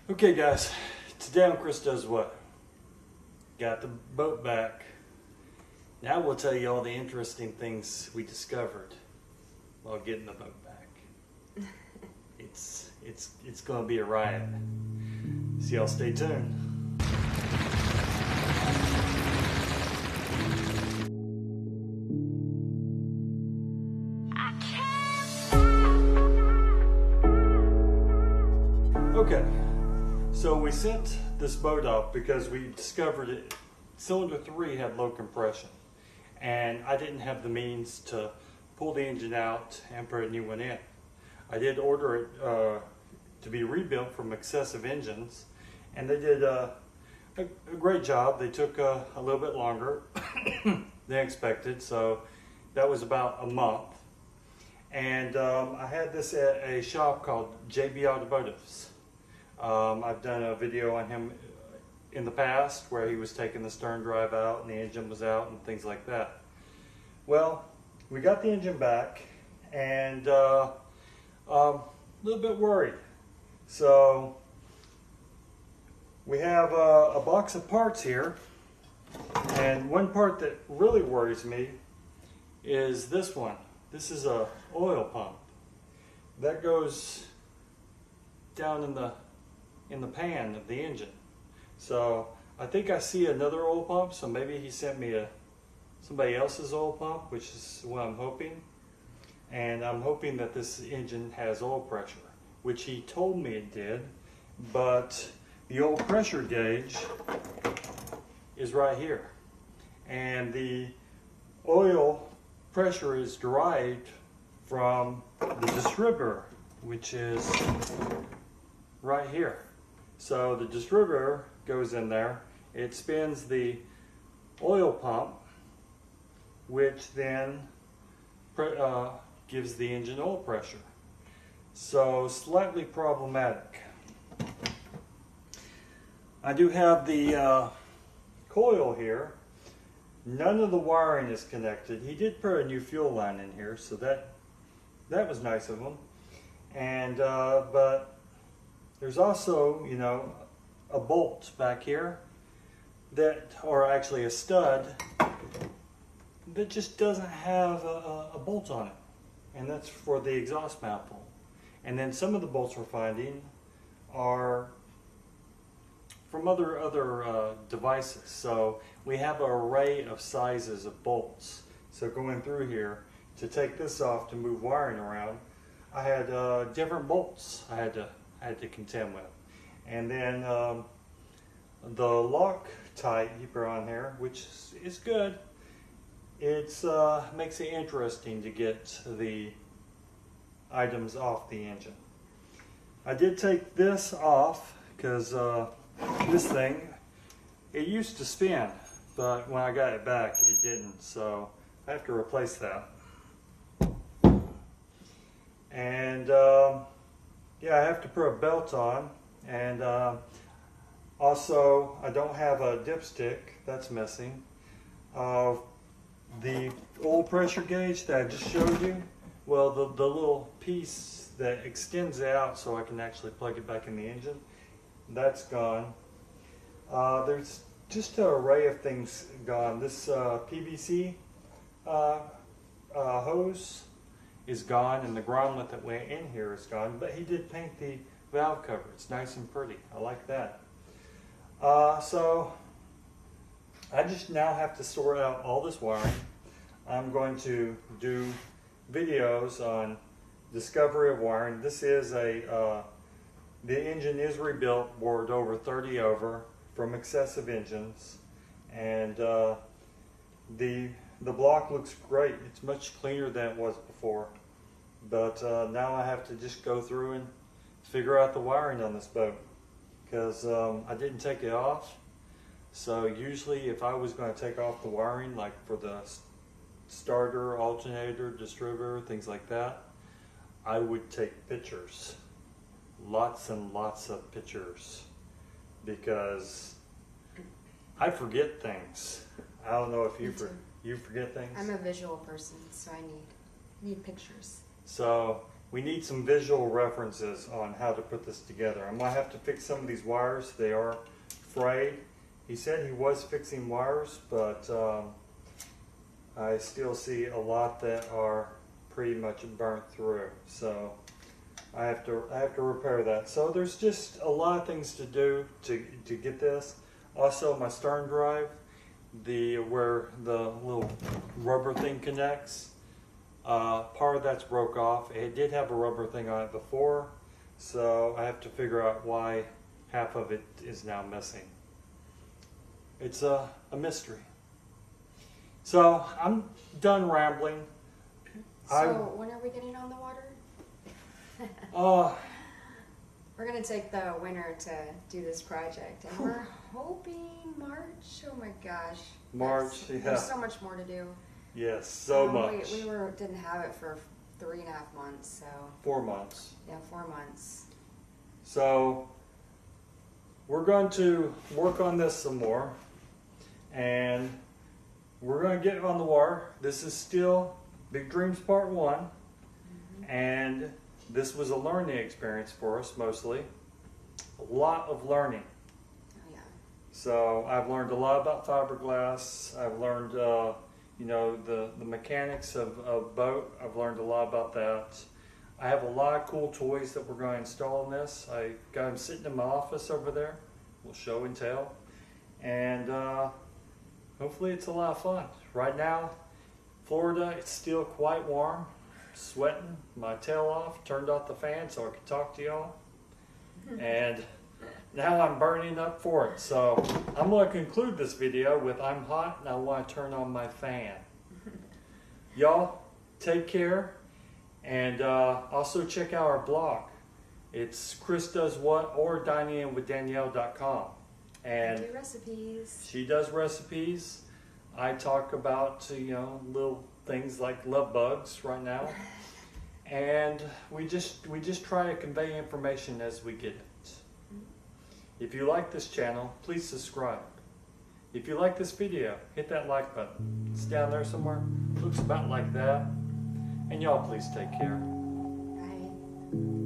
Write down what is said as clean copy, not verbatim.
Okay guys, today on Chris Does What? Got the boat back. Now we'll tell you all the interesting things we discovered while getting the boat back. It's gonna be a riot. So y'all stay tuned. Okay. So we sent this boat off because we discovered it. Cylinder 3 had low compression, and I didn't have the means to pull the engine out and put a new one in. I did order it to be rebuilt from Excessive Engines, and they did a great job. They took a little bit longer than expected, so that was about a month. And I had this at a shop called JB Automotives. I've done a video on him in the past where he was taking the stern drive out and the engine was out and things like that. Well, we got the engine back and a little bit worried. So we have a box of parts here, and one part that really worries me is this one. This is a oil pump that goes down in the pan of the engine. So I think I see another oil pump, so maybe he sent me somebody else's oil pump, which is what I'm hoping. And I'm hoping that this engine has oil pressure, which he told me it did, but the oil pressure gauge is right here. And the oil pressure is derived from the distributor, which is right here. So the distributor goes in there, it spins the oil pump, which then gives the engine oil pressure. So slightly problematic. I do have the coil here. None of the wiring is connected. He did put a new fuel line in here, so that was nice of him. And but there's also, you know, a bolt back here or actually a stud that just doesn't have a bolt on it, and that's for the exhaust manifold. And then some of the bolts we're finding are from other devices. So we have an array of sizes of bolts. So going through here to take this off to move wiring around, I had different bolts I had to contend with. And then the Loctite he put on here, which is good. It's makes it interesting to get the items off the engine. I did take this off because this thing, it used to spin, but when I got it back it didn't, so I have to replace that. And yeah, I have to put a belt on, and also I don't have a dipstick, that's missing. The oil pressure gauge that I just showed you, well, the little piece that extends it out so I can actually plug it back in the engine, that's gone. There's just an array of things gone. This PVC hose is gone, and the grommet that went in here is gone, but he did paint the valve cover. It's nice and pretty. I like that. So I just now have to sort out all this wiring. I'm going to do videos on discovery of wiring. This is the engine is rebuilt, bored over 30 over from Excessive Engines, and the block looks great. It's much cleaner than it was before, but now I have to just go through and figure out the wiring on this boat, because I didn't take it off. So usually if I was going to take off the wiring, like for the starter, alternator, distributor, things like that, I would take pictures, lots and lots of pictures, because I forget things. I don't know if you forget things. I'm a visual person, so I need pictures. So we need some visual references on how to put this together. I might have to fix some of these wires. They are frayed. He said he was fixing wires, but I still see a lot that are pretty much burnt through. So I have to repair that. So there's just a lot of things to do to get this. Also, my stern drive, where the little rubber thing connects, part of that's broke off. It did have a rubber thing on it before, so I have to figure out why half of it is now missing. It's a mystery. So I'm done rambling. So when are we getting on the water? We're going to take the winter to do this project, and we're hoping March. Oh my gosh. March, yeah. There's so much more to do. Yes, so much. We didn't have it for 3.5 months, so. 4 months. Yeah, 4 months. So we're going to work on this some more, and we're going to get on the water. This is still Big Dreams Part 1, and this was a learning experience for us mostly. A lot of learning. Oh yeah. So I've learned a lot about fiberglass. I've learned, you know, the mechanics of boat. I've learned a lot about that. I have a lot of cool toys that we're going to install in this. I got them sitting in my office over there. We'll show and tell. And hopefully it's a lot of fun. Right now, Florida, it's still quite warm. Sweating my tail off, turned off the fan so I could talk to y'all. And now I'm burning up for it. So I'm going to conclude this video with I'm hot and I want to turn on my fan. Y'all, take care. And also check out our blog. It's Chris Does What or dininginwithdanielle.com. And I do recipes. She does recipes. I talk about, you know, little things like love bugs right now. And we just try to convey information as we get it. If you like this channel, please subscribe. If you like this video, hit that like button. It's down there somewhere. Looks about like that. And y'all please take care. Bye.